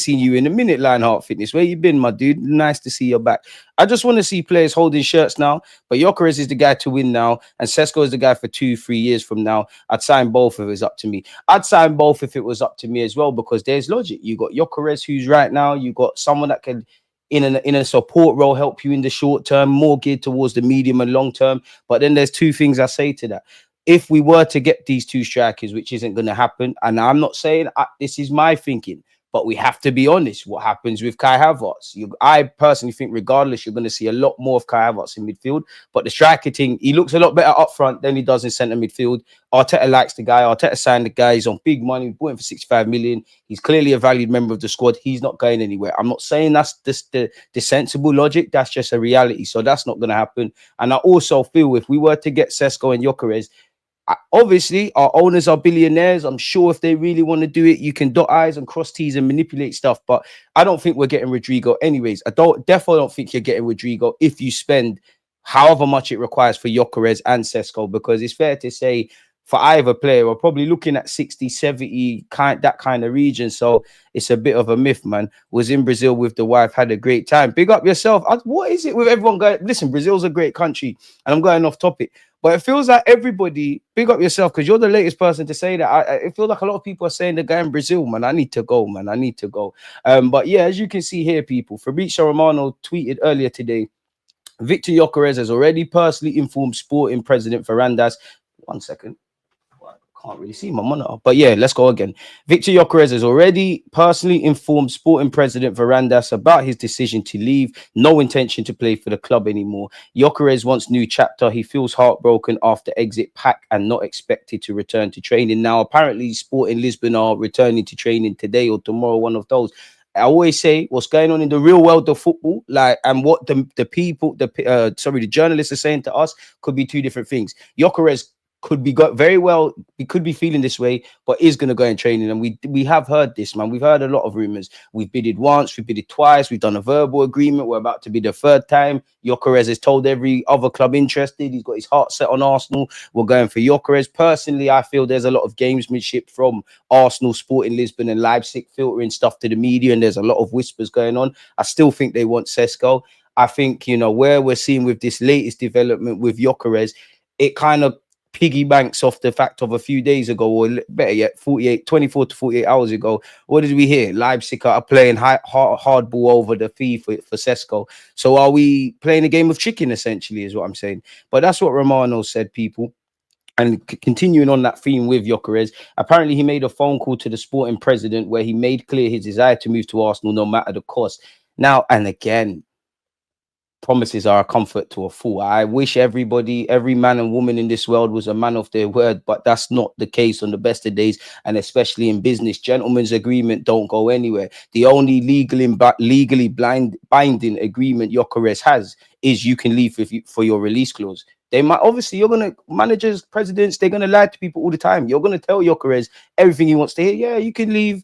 seen you in a minute, Lionheart Fitness. Where you been, my dude? Nice to see you back. I just want to see players holding shirts now, but Gyokeres is the guy to win now, and Sesko is the guy for 2-3 years from now. I'd sign both if it was up to me. I'd sign both if it was up to me as well, because there's logic. You got Gyokeres, who's right now, you got someone that can in a support role help you in the short term, more geared towards the medium and long term. But then there's two things I say to that. If we were to get these two strikers, which isn't going to happen, and I'm not saying this is my thinking, but we have to be honest. What happens with Kai Havertz? I personally think, regardless, you're going to see a lot more of Kai Havertz in midfield. But the striker thing, he looks a lot better up front than he does in centre midfield. Arteta likes the guy. Arteta signed the guy. He's on big money. We bought him for 65 million. He's clearly a valued member of the squad. He's not going anywhere. I'm not saying that's the sensible logic. That's just a reality. So that's not going to happen. And I also feel if we were to get Sesko and Gyokeres, obviously, our owners are billionaires. I'm sure if they really want to do it, you can dot I's and cross T's and manipulate stuff. But I don't think we're getting Rodrygo anyways. Definitely don't think you're getting Rodrygo if you spend however much it requires for Gyokeres and Sesko, because it's fair to say for either player, we're probably looking at 60, 70, that kind of region. So it's a bit of a myth, man. Was in Brazil with the wife, had a great time. Big up yourself. What is it with everyone going? Listen, Brazil's a great country, and I'm going off topic. But it feels like everybody, big up yourself, because you're the latest person to say that. It feels like a lot of people are saying the guy in Brazil, man. I need to go, man. I need to go. But yeah, as you can see here, people, Fabrizio Romano tweeted earlier today, Viktor Gyökeres has already personally informed Sporting President Varandas. 1 second. Can't really see my monitor, but yeah, let's go again. Viktor Gyökeres has already personally informed Sporting President Varandas about his decision to leave. No intention to play for the club anymore. Gyökeres wants new chapter. He feels heartbroken after exit pack and not expected to return to training. Now, apparently, Sporting Lisbon are returning to training today or tomorrow. One of those. I always say what's going on in the real world of football, like, and what the journalists are saying to us could be two different things. Gyökeres could be very well, he could be feeling this way, but is going to go in training. And we have heard this, man. We've heard a lot of rumors. We've bidded once, we've bidded twice, we've done a verbal agreement. We're about to be the third time. Gyökeres has told every other club interested. He's got his heart set on Arsenal. We're going for Gyökeres. Personally, I feel there's a lot of gamesmanship from Arsenal, Sporting Lisbon, and Leipzig filtering stuff to the media, and there's a lot of whispers going on. I still think they want Sesko. I think, you know, where we're seeing with this latest development with Gyökeres, it kind of piggy banks off the fact of a few days ago, or better yet, 24 to 48 hours ago. What did we hear? Leipzig are playing hardball over the fee for Sesko. So are we playing a game of chicken, essentially, is what I'm saying. But that's what Romano said, people. And continuing on that theme with Gyokeres, apparently he made a phone call to the Sporting President where he made clear his desire to move to Arsenal no matter the cost. Now, and again, promises are a comfort to a fool. I wish every man and woman in this world was a man of their word, but that's not the case on the best of days, and especially in business. Gentlemen's agreement don't go anywhere. The only legally binding agreement Gyokeres has is you can leave for your release clause. They might, obviously, managers, presidents, they're gonna lie to people all the time. You're gonna tell Gyokeres everything he wants to hear. Yeah, you can leave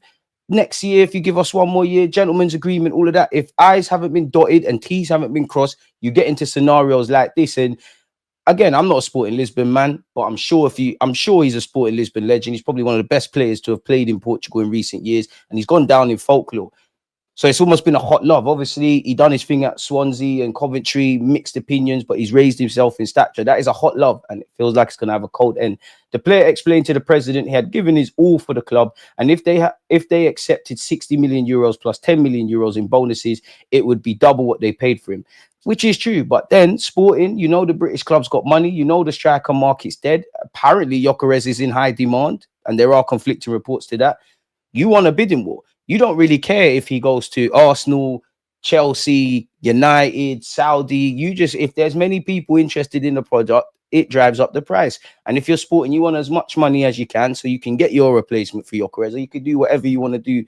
next year if you give us one more year, gentleman's agreement, all of that. If I's haven't been dotted and T's haven't been crossed, you get into scenarios like this. And again, I'm not a Sporting Lisbon man, but I'm sure he's a Sporting Lisbon legend. He's probably one of the best players to have played in Portugal in recent years, and he's gone down in folklore. So it's almost been a hot love. Obviously, he done his thing at Swansea and Coventry, mixed opinions, but he's raised himself in stature. That is a hot love, and it feels like it's going to have a cold end. The player explained to the president he had given his all for the club, and if they accepted 60 million euros plus 10 million euros in bonuses, it would be double what they paid for him, which is true. But then Sporting, you know, the British club's got money. You know, the striker market's dead. Apparently, Gyokeres is in high demand, and there are conflicting reports to that. You want a bidding war. You don't really care if he goes to Arsenal, Chelsea, United, Saudi. If there's many people interested in the product, it drives up the price. And if you're Sporting, you want as much money as you can so you can get your replacement for Gyokeres. You could do whatever you want to do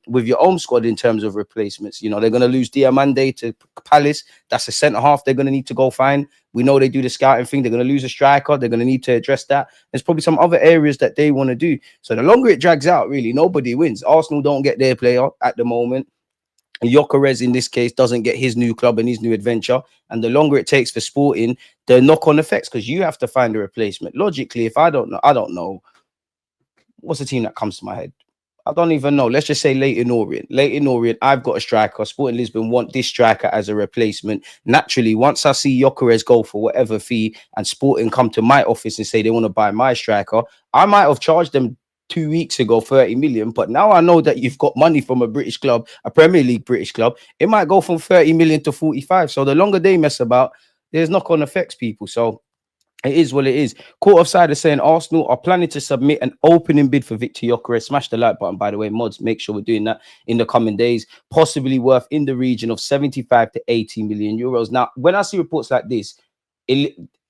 with your own squad in terms of replacements. You know, they're going to lose Diamande to Palace. That's a centre half they're going to need to go find. We know they do the scouting thing. They're going to lose a striker. They're going to need to address that. There's probably some other areas that they want to do. So the longer it drags out, really, nobody wins. Arsenal don't get their player at the moment. Gyokeres, in this case, doesn't get his new club and his new adventure. And the longer it takes for Sporting, the knock-on effects, because you have to find a replacement. Logically, if I don't know. What's the team that comes to my head? I don't even know. Let's just say Leighton Orient. Leighton Orient, I've got a striker. Sporting Lisbon want this striker as a replacement. Naturally, once I see Gyokeres go for whatever fee and Sporting come to my office and say they want to buy my striker, I might have charged them 2 weeks ago 30 million, but now I know that you've got money from a British club, a Premier League British club. It might go from 30 million to 45. So the longer they mess about, there's knock-on effects, people. So it is what it is. Court offside is saying Arsenal are planning to submit an opening bid for Viktor Gyökeres. Smash the like button, by the way, mods. Make sure we're doing that in the coming days. Possibly worth in the region of 75 to 80 million euros. Now, when I see reports like this,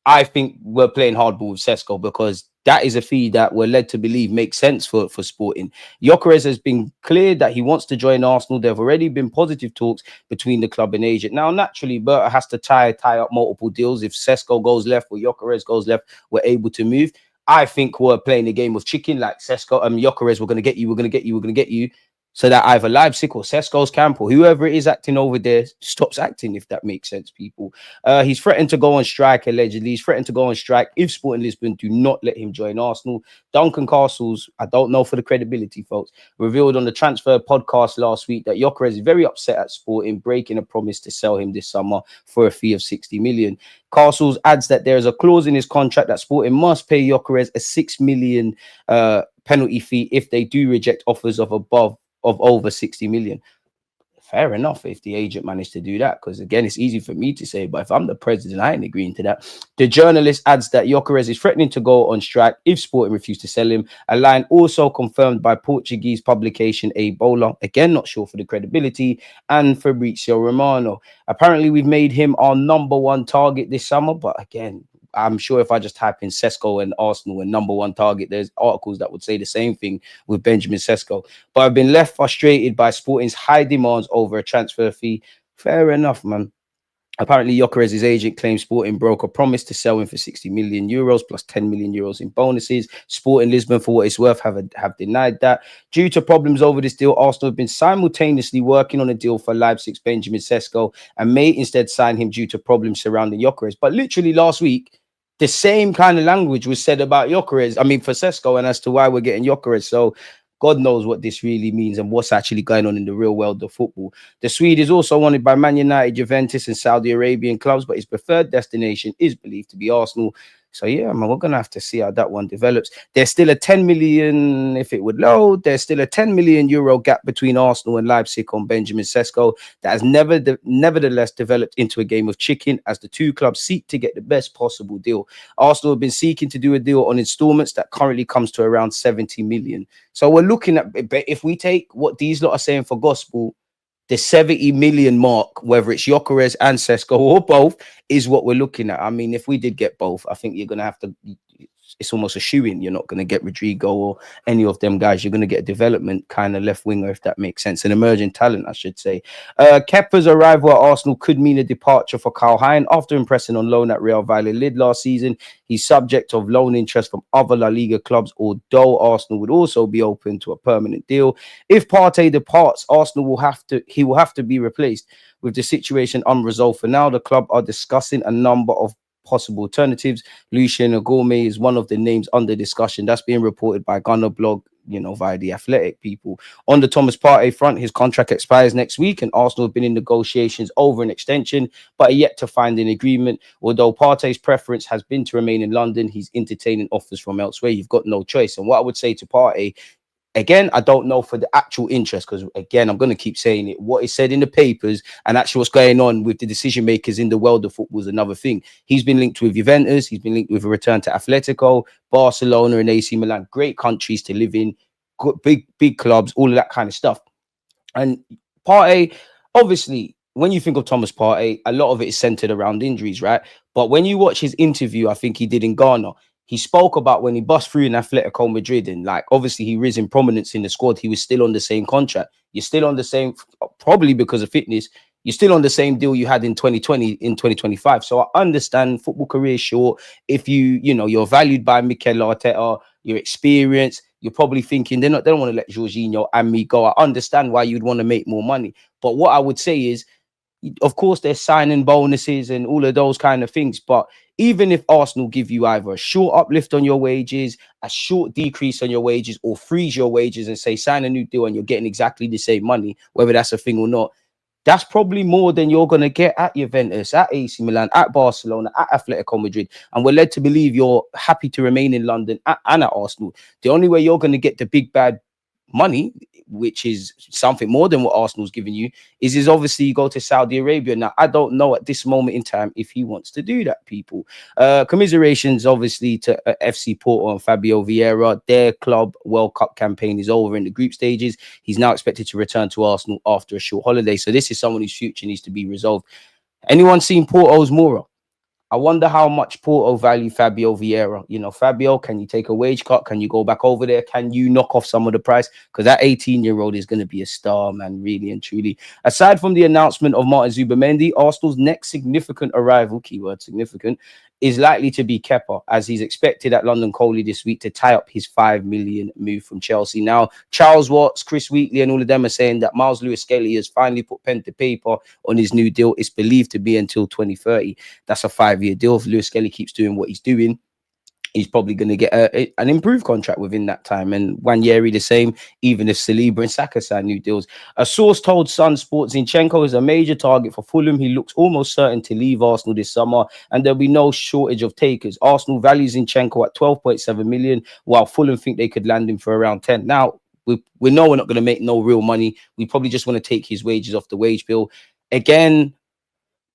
I think we're playing hardball with Sesko, because that is a fee that we're led to believe makes sense for Sporting. Gyokeres has been clear that he wants to join Arsenal. There have already been positive talks between the club and agent. Now, naturally, Berta has to tie up multiple deals. If Sesko goes left or Gyokeres goes left, we're able to move. I think we're playing a game of chicken, like Sesko and Gyokeres. We're going to get you, we're going to get you, we're going to get you. So that either Leipzig or Sesko's camp or whoever it is acting over there stops acting, if that makes sense, people. He's threatened to go on strike, allegedly. He's threatened to go on strike if Sporting Lisbon do not let him join Arsenal. Duncan Castles, I don't know for the credibility, folks, revealed on the transfer podcast last week that Gyokeres is very upset at Sporting breaking a promise to sell him this summer for a fee of 60 million. Castles adds that there is a clause in his contract that Sporting must pay Gyokeres a 6 million penalty fee if they do reject offers of over 60 million. Fair enough if the agent managed to do that, because again, it's easy for me to say, but if I'm the president, I ain't agreeing to that. The journalist adds that Gyokeres is threatening to go on strike if Sporting refuse to sell him. A line also confirmed by Portuguese publication A Bola, again not sure for the credibility, and Fabrizio Romano. Apparently we've made him our #1 target this summer, but again, I'm sure if I just type in Sesko and Arsenal and #1 target, there's articles that would say the same thing with Benjamin Sesko. But I've been left frustrated by Sporting's high demands over a transfer fee. Fair enough, man. Apparently, Gyokeres' agent claims Sporting broke a promise to sell him for 60 million euros plus 10 million euros in bonuses. Sporting Lisbon, for what it's worth, have denied that. Due to problems over this deal, Arsenal have been simultaneously working on a deal for Leipzig's Benjamin Sesko and may instead sign him due to problems surrounding Gyokeres. But literally last week, the same kind of language was said about Gyokeres, for Sesko, and as to why we're getting Gyokeres. So God knows what this really means and what's actually going on in the real world of football. The Swede is also wanted by Man United, Juventus, and Saudi Arabian clubs, but his preferred destination is believed to be Arsenal. So yeah, man, we're gonna have to see how that one develops. There's still a 10 million, if it would load, there's still a 10 million euro gap between Arsenal and Leipzig on Benjamin Sesko that has nevertheless developed into a game of chicken as the two clubs seek to get the best possible deal. Arsenal have been seeking to do a deal on installments that currently comes to around 70 million. So we're looking at, if we take what these lot are saying for gospel, the 70 million mark, whether it's Gyokeres and Sesko or both, is what we're looking at. If we did get both, I think you're going to have to, it's almost a shoe-in. You're not going to get Rodrygo or any of them guys. You're going to get a development kind of left winger, if that makes sense. An emerging talent, I should say. Kepa's arrival at Arsenal could mean a departure for Karl Hein after impressing on loan at Real Valladolid last season. He's subject of loan interest from other La Liga clubs, although Arsenal would also be open to a permanent deal. If Partey departs, Arsenal will have to be replaced. With the situation unresolved for now, the club are discussing a number of possible alternatives. Lucien Agome is one of the names under discussion. That's being reported by Gunner Blog, via the Athletic, people. On the Thomas Partey front, his contract expires next week, and Arsenal have been in negotiations over an extension, but are yet to find an agreement. Although Partey's preference has been to remain in London, he's entertaining offers from elsewhere. You've got no choice. And what I would say to Partey, again, I don't know for the actual interest, because again, I'm going to keep saying it. What is said in the papers and actually what's going on with the decision makers in the world of football is another thing. He's been linked with Juventus. He's been linked with a return to Atletico, Barcelona, and AC Milan. Great countries to live in, big clubs, all of that kind of stuff. And Partey, obviously, when you think of Thomas Partey, a lot of it is centered around injuries, right? But when you watch his interview, I think he did in Ghana, he spoke about when he bust through in Atletico Madrid, and obviously he rose in prominence in the squad. He was still on the same contract. You're still on the same, probably because of fitness, you're still on the same deal you had in 2020, in 2025. So I understand football career is short. If you're valued by Mikel Arteta, your experience, you're probably thinking they don't want to let Jorginho and me go. I understand why you'd want to make more money. But what I would say is, Of course, there's signing bonuses and all of those kind of things. But even if Arsenal give you either a short uplift on your wages, a short decrease on your wages, or freeze your wages and say sign a new deal and you're getting exactly the same money, whether that's a thing or not, that's probably more than you're going to get at Juventus, at AC Milan, at Barcelona, at Atletico Madrid. And we're led to believe you're happy to remain in London and at Arsenal. The only way you're going to get the big bad money, which is something more than what Arsenal's giving you, is obviously you go to Saudi Arabia. Now, I don't know at this moment in time if he wants to do that, people. Commiserations, obviously, to FC Porto and Fabio Vieira. Their club World Cup campaign is over in the group stages. He's now expected to return to Arsenal after a short holiday. So this is someone whose future needs to be resolved. Anyone seen Porto's Mora? I wonder how much Porto value Fabio Vieira. You know, Fabio, can you take a wage cut? Can you go back over there? Can you knock off some of the price? Because that 18-year-old is going to be a star, man, really and truly. Aside from the announcement of Martin Zubimendi, Arsenal's next significant arrival, keyword significant, is likely to be Kepa, as he's expected at London Coley this week to tie up his $5 million move from Chelsea. Now, Charles Watts, Chris Wheatley, and all of them are saying that Miles Lewis-Skelly has finally put pen to paper on his new deal. It's believed to be until 2030. That's a 5-year deal. If Lewis-Skelly keeps doing what he's doing, he's probably going to get an improved contract within that time. And Wanyeri the same, even if Saliba and Saka sign new deals. A source told Sun Sports Zinchenko is a major target for Fulham. He looks almost certain to leave Arsenal this summer, and there'll be no shortage of takers. Arsenal values Zinchenko at 12.7 million, while Fulham think they could land him for around 10. Now, we know we're not going to make no real money. We probably just want to take his wages off the wage bill. Again,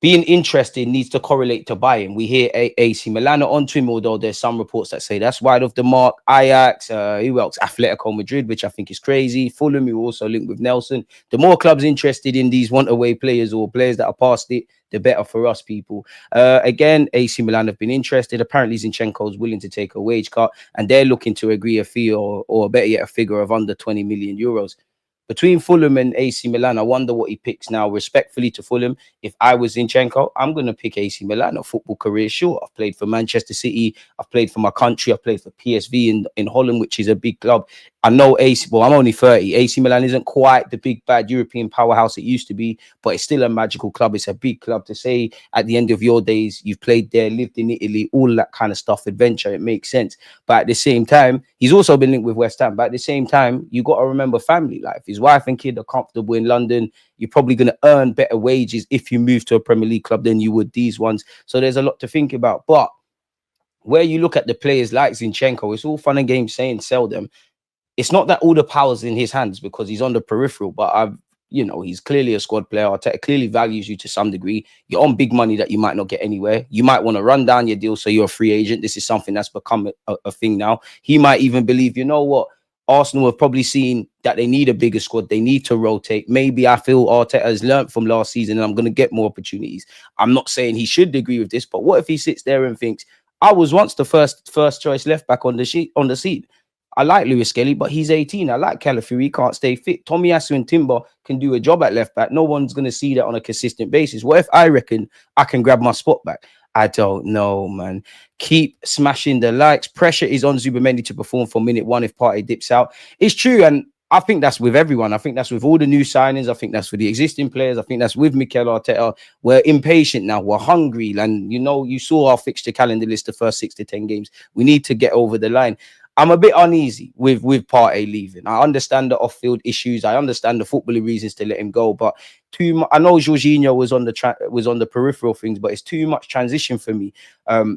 being interested needs to correlate to buying. We hear AC Milan are onto him, although there's some reports that say that's wide of the mark. Ajax, who else? Atletico Madrid, which I think is crazy. Fulham, who also linked with Nelson. The more clubs interested in these want-away players or players that are past it, the better for us, people. Again, AC Milan have been interested. Apparently, Zinchenko is willing to take a wage cut, and they're looking to agree a fee or better yet, a figure of under 20 million euros. Between Fulham and AC Milan, I wonder what he picks now. Respectfully to Fulham, if I was Zinchenko, I'm going to pick AC Milan. A football career, sure. I've played for Manchester City. I've played for my country. I've played for PSV in Holland, which is a big club. I know AC, well, I'm only 30. AC Milan isn't quite the big, bad European powerhouse it used to be, but it's still a magical club. It's a big club. To say at the end of your days, you've played there, lived in Italy, all that kind of stuff, adventure, it makes sense. But at the same time, he's also been linked with West Ham. But at the same time, you got to remember family life. His wife and kid are comfortable in London. You're probably going to earn better wages if you move to a Premier League club than you would these ones. So there's a lot to think about. But where you look at the players like Zinchenko, it's all fun and games saying sell them. It's not that all the power's in his hands because he's on the peripheral, but he's clearly a squad player. Arteta clearly values you to some degree. You're on big money that you might not get anywhere. You might want to run down your deal so you're a free agent. This is something that's become a thing now. He might even believe, you know what? Arsenal have probably seen that they need a bigger squad. They need to rotate. Maybe I feel Arteta has learned from last season and I'm going to get more opportunities. I'm not saying he should agree with this, but what if he sits there and thinks, I was once the first choice left back on the seat. I like Lewis-Skelly, but he's 18. I like Calafiori. He can't stay fit. Tomiyasu and Timber can do a job at left back. No one's going to see that on a consistent basis. What if I reckon I can grab my spot back? I don't know, man. Keep smashing the likes. Pressure is on Zubimendi to perform for minute one if Partey dips out. It's true, and I think that's with everyone. I think that's with all the new signings. I think that's for the existing players. I think that's with Mikel Arteta. We're impatient now. We're hungry. And, you saw our fixture calendar list the first 6 to 10 games. We need to get over the line. I'm a bit uneasy with Partey leaving. I understand the off-field issues. I understand the footballing reasons to let him go, but I know Jorginho was on the peripheral things, but it's too much transition for me.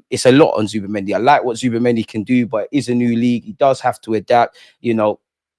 It's a lot on Zubimendi. I like what Zubimendi can do, but it is a new league. He does have to adapt.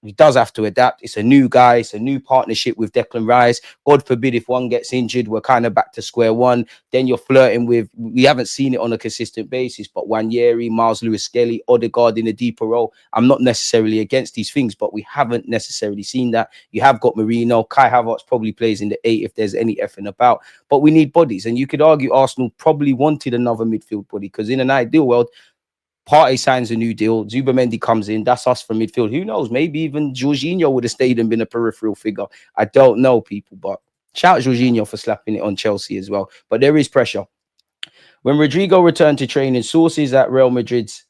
He does have to adapt. It's a new guy. It's a new partnership with Declan Rice. God forbid if one gets injured, we're kind of back to square one. Then you're flirting with, we haven't seen it on a consistent basis, but Wanyeri, Miles Lewis-Skelly, Odegaard in a deeper role. I'm not necessarily against these things, but we haven't necessarily seen that. You have got Marino. Kai Havertz probably plays in the 8 if there's any effing about. But we need bodies. And you could argue Arsenal probably wanted another midfield body because in an ideal world, Partey signs a new deal. Zubimendi comes in. That's us from midfield. Who knows? Maybe even Jorginho would have stayed and been a peripheral figure. I don't know, people. But shout out Jorginho for slapping it on Chelsea as well. But there is pressure. When Rodrygo returned to training, sources at Real Madrid's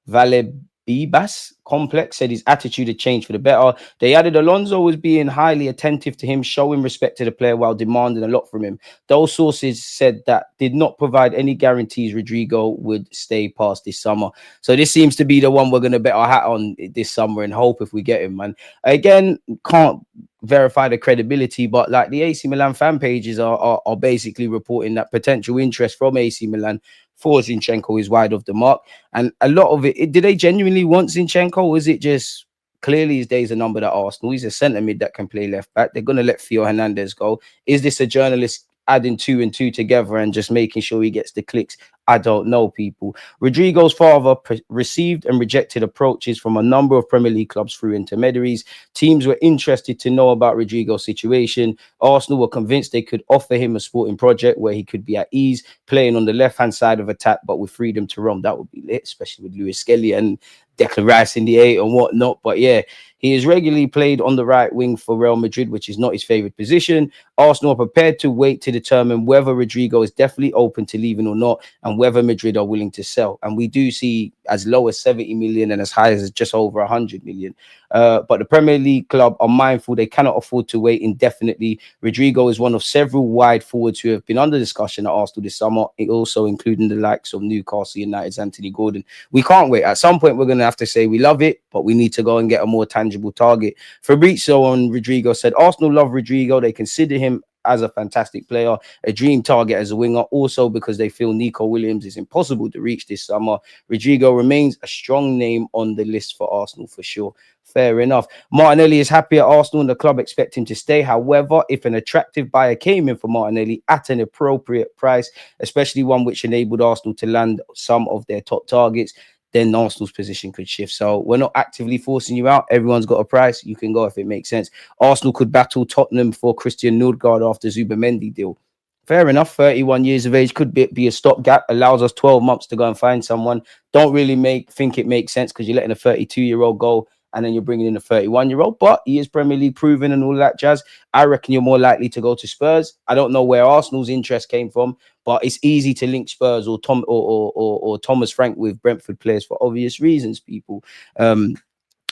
Valdebebas complex, said his attitude had changed for the better. They added Alonso was being highly attentive to him, showing respect to the player while demanding a lot from him. Those sources said that did not provide any guarantees Rodrygo would stay past this summer. So this seems to be the one we're going to bet our hat on this summer and hope if we get him, man. Again, can't verify the credibility, but like the AC Milan fan pages are basically reporting that potential interest from AC Milan for Zinchenko is wide of the mark. And a lot of it, did they genuinely want Zinchenko? Or is it just clearly his days are numbered at Arsenal? He's a centre mid that can play left back. They're going to let Theo Hernandez go. Is this a journalist adding two and two together and just making sure he gets the clicks? I don't know, people. Rodrygo's father received and rejected approaches from a number of Premier League clubs through intermediaries. Teams were interested to know about Rodrygo's situation. Arsenal were convinced they could offer him a sporting project where he could be at ease, playing on the left-hand side of attack, but with freedom to roam. That would be lit, especially with Lewis Skelly and Declan Rice in the 8 and whatnot. But yeah, he is regularly played on the right wing for Real Madrid, which is not his favourite position. Arsenal are prepared to wait to determine whether Rodrygo is definitely open to leaving or not, and whether Madrid are willing to sell. And we do see as low as 70 million and as high as just over 100 million. But the Premier League club are mindful they cannot afford to wait indefinitely. Rodrygo is one of several wide forwards who have been under discussion at Arsenal this summer, also including the likes of Newcastle United's Anthony Gordon. We can't wait. At some point, we're going to have to say we love it, but we need to go and get a more tangible target. Fabrizio on Rodrygo said, Arsenal love Rodrygo. They consider him as a fantastic player, a dream target as a winger, also because they feel Nico Williams is impossible to reach this summer. Rodrygo remains a strong name on the list for Arsenal for sure. Fair enough. Martinelli is happy at Arsenal and the club expect him to stay. However, if an attractive buyer came in for Martinelli at an appropriate price, especially one which enabled Arsenal to land some of their top targets, then Arsenal's position could shift. So we're not actively forcing you out. Everyone's got a price. You can go if it makes sense. Arsenal could battle Tottenham for Christian Nordgaard after Zubamendi deal. Fair enough. 31 years of age could be a stopgap. Allows us 12 months to go and find someone. Don't really think it makes sense because you're letting a 32-year-old go and then you're bringing in a 31-year-old. But he is Premier League proven and all that jazz. I reckon you're more likely to go to Spurs. I don't know where Arsenal's interest came from, but it's easy to link Spurs or Thomas Frank with Brentford players for obvious reasons, people.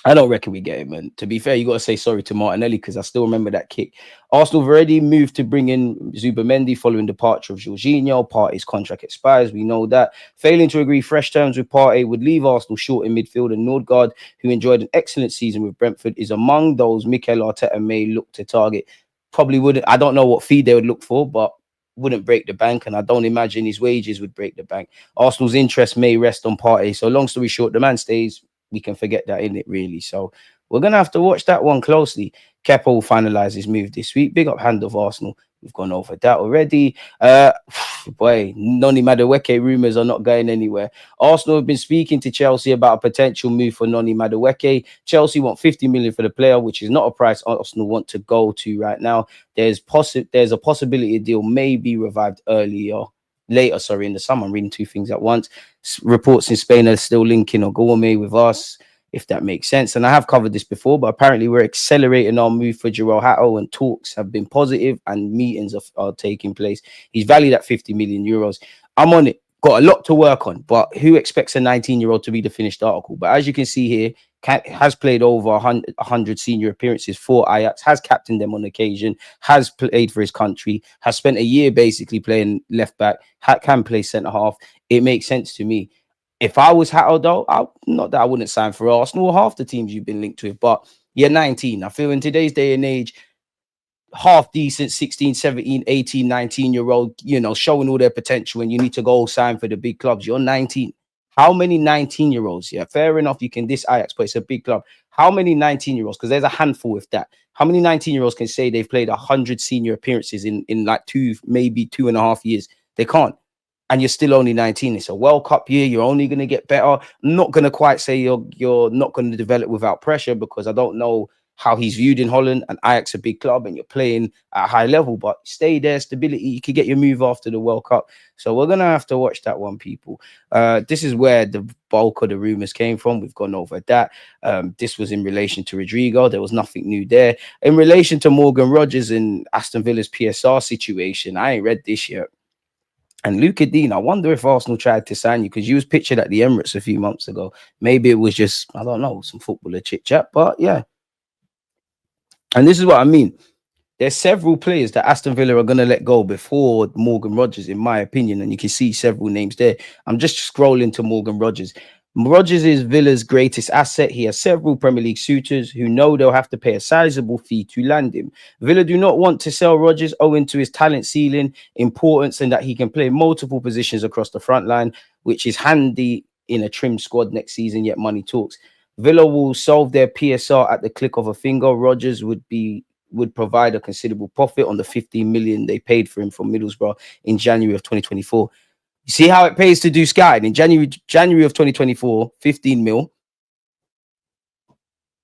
I don't reckon we get him. And to be fair, you got to say sorry to Martinelli because I still remember that kick. Arsenal have already moved to bring in Zubamendi following departure of Jorginho. Partey's contract expires. We know that. Failing to agree fresh terms with Partey would leave Arsenal short in midfield, and Nordgaard, who enjoyed an excellent season with Brentford, is among those Mikel Arteta may look to target. Probably wouldn't. I don't know what fee they would look for, but wouldn't break the bank, and I don't imagine his wages would break the bank. Arsenal's interest may rest on Partey. So long story short, the man stays. We can forget that, in it really. So we're gonna have to watch that one closely. Kepa will finalize his move this week. Big up hand of Arsenal. We've gone over that already. Boy, Noni Madueke rumors are not going anywhere. Arsenal have been speaking to Chelsea about a potential move for Noni Madueke. Chelsea want 50 million for the player, which is not a price Arsenal want to go to right now. There's a possibility a deal may be revived later, in the summer. I'm reading two things at once. Reports in Spain are still linking Ogorme with us, if that makes sense. And I have covered this before, but apparently we're accelerating our move for João Hato, and talks have been positive and meetings are taking place. He's valued at 50 million euros. I'm on it. Got a lot to work on, but who expects a 19-year-old to be the finished article? But as you can see here, has played over 100 senior appearances for Ajax, has captained them on occasion, has played for his country, has spent a year basically playing left back, can play centre half. It makes sense to me. If I was Hato, though, not that I wouldn't sign for Arsenal or half the teams you've been linked with, but you're 19. I feel in today's day and age, half decent 16, 17, 18, 19-year-old, showing all their potential, and you need to go sign for the big clubs. You're 19. How many 19-year-olds? Yeah, fair enough, you can diss Ajax, but it's a big club. How many 19-year-olds? Because there's a handful with that. How many 19-year-olds can say they've played 100 senior appearances in like maybe 2.5 years? They can't. And you're still only 19. It's a World Cup year. You're only going to get better. I'm not going to quite say you're not going to develop without pressure, because I don't know how he's viewed in Holland, and Ajax a big club, and you're playing at a high level, but stay there, stability. You could get your move after the World Cup. So we're going to have to watch that one, people. This is where the bulk of the rumors came from. We've gone over that. This was in relation to Rodrygo. There was nothing new there. In relation to Morgan Rogers and Aston Villa's PSR situation, I ain't read this yet. And Luca Dean, I wonder if Arsenal tried to sign you because you was pictured at the Emirates a few months ago. Maybe it was just, I don't know, some footballer chit chat. But yeah, and this is what I mean. There's several players that Aston Villa are going to let go before Morgan Rogers, in my opinion, and you can see several names there. I'm just scrolling to Morgan Rogers. Rogers is Villa's greatest asset. He has several Premier League suitors who know they'll have to pay a sizable fee to land him. Villa do not want to sell Rogers owing to his talent ceiling, importance, and that he can play multiple positions across the front line, which is handy in a trim squad next season, yet money talks. Villa will solve their PSR at the click of a finger. Rogers would provide a considerable profit on the 15 million they paid for him from Middlesbrough in January of 2024. You see how it pays to do scouting in January of 2024, 15 mil.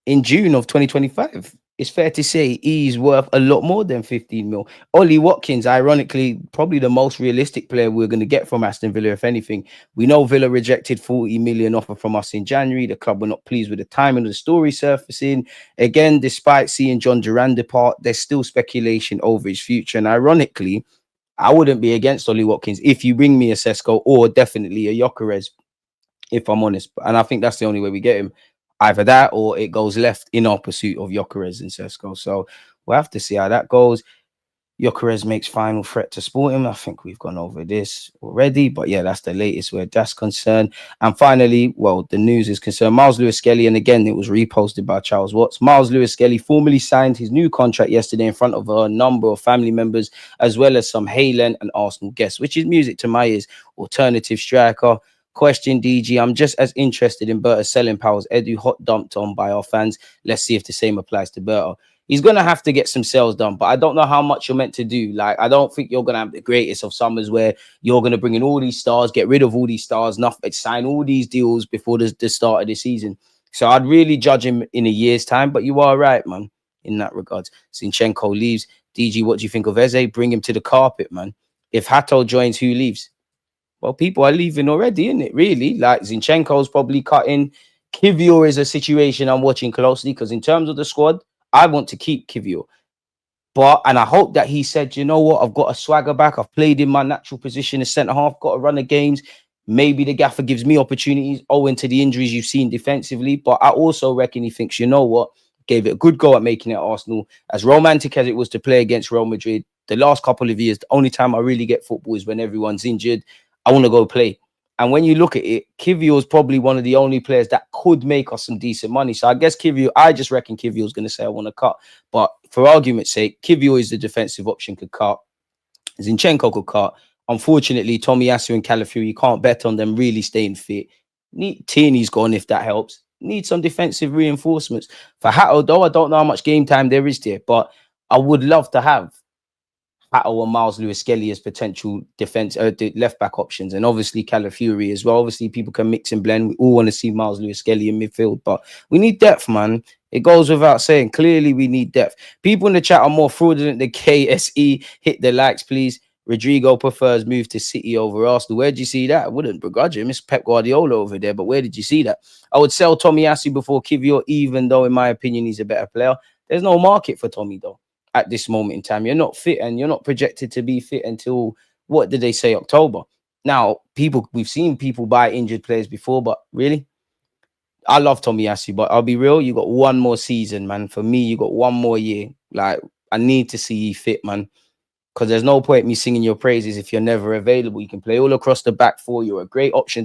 In June of 2025, it's fair to say he's worth a lot more than 15 mil. Ollie Watkins, ironically, probably the most realistic player we're going to get from Aston Villa, if anything. We know Villa rejected 40 million offer from us in January. The club were not pleased with the timing of the story surfacing. Again, despite seeing John Duran depart, there's still speculation over his future. And ironically, I wouldn't be against Ollie Watkins if you bring me a Sesko or definitely a Gyokeres, if I'm honest. And I think that's the only way we get him. Either that or it goes left in our pursuit of Gyokeres and Sesko. So we'll have to see how that goes. Gyokeres makes final threat to Sporting. I think we've gone over this already, but yeah, that's the latest where that's concerned. And finally, well, the news is concerned. Miles Lewis-Skelly, and again, it was reposted by Charles Watts. Miles Lewis-Skelly formally signed his new contract yesterday in front of a number of family members, as well as some Haylen and Arsenal guests, which is music to my ears. Alternative striker. Question, DG. I'm just as interested in Berta's selling powers. Edu hot dumped on by our fans. Let's see if the same applies to Berta. He's going to have to get some sales done, but I don't know how much you're meant to do. Like, I don't think you're going to have the greatest of summers where you're going to bring in all these stars, get rid of all these stars, nothing, sign all these deals before the start of the season. So I'd really judge him in a year's time, but you are right, man, in that regard. Zinchenko leaves. DG, what do you think of Eze? Bring him to the carpet, man. If Hato joins, who leaves? Well, people are leaving already, isn't it? Really? Like, Zinchenko's probably cutting. Kivior is a situation I'm watching closely because in terms of the squad, I want to keep Kivior. And I hope that he said, you know what, I've got a swagger back. I've played in my natural position as centre half, got a run of games. Maybe the gaffer gives me opportunities owing to the injuries you've seen defensively. But I also reckon he thinks, you know what, gave it a good go at making it at Arsenal. As romantic as it was to play against Real Madrid, the last couple of years, the only time I really get football is when everyone's injured. I want to go play. And when you look at it, Kivior is probably one of the only players that could make us some decent money. So I guess I just reckon Kivior is going to say, I want to cut. But for argument's sake, Kivior is the defensive option, could cut. Zinchenko could cut. Unfortunately, Tomiyasu and Calafiori, you can't bet on them really staying fit. Tierney's gone, if that helps. Need some defensive reinforcements. For Hato, though, I don't know how much game time there is there, but I would love to have Hato or Miles Lewis-Skelly as potential defense left back options, and obviously Calafiori as well. Obviously, people can mix and blend. We all want to see Miles Lewis-Skelly in midfield, but we need depth, man. It goes without saying. Clearly, we need depth. People in the chat are more fraudulent than KSE. Hit the likes, please. Rodrygo prefers move to City over Arsenal. Where did you see that? I wouldn't begrudge him. It's Pep Guardiola over there, but where did you see that? I would sell Tomiyasu before Kivior, even though, in my opinion, he's a better player. There's no market for Tommy, though. At this moment in time, you're not fit and you're not projected to be fit until, what did they say, October? Now, we've seen people buy injured players before, but really, I love Tomiyasu, but I'll be real, you got one more season, man. For me, you got one more year. Like, I need to see you fit, man, because there's no point me singing your praises if you're never available. You can play all across the back four. You're a great option to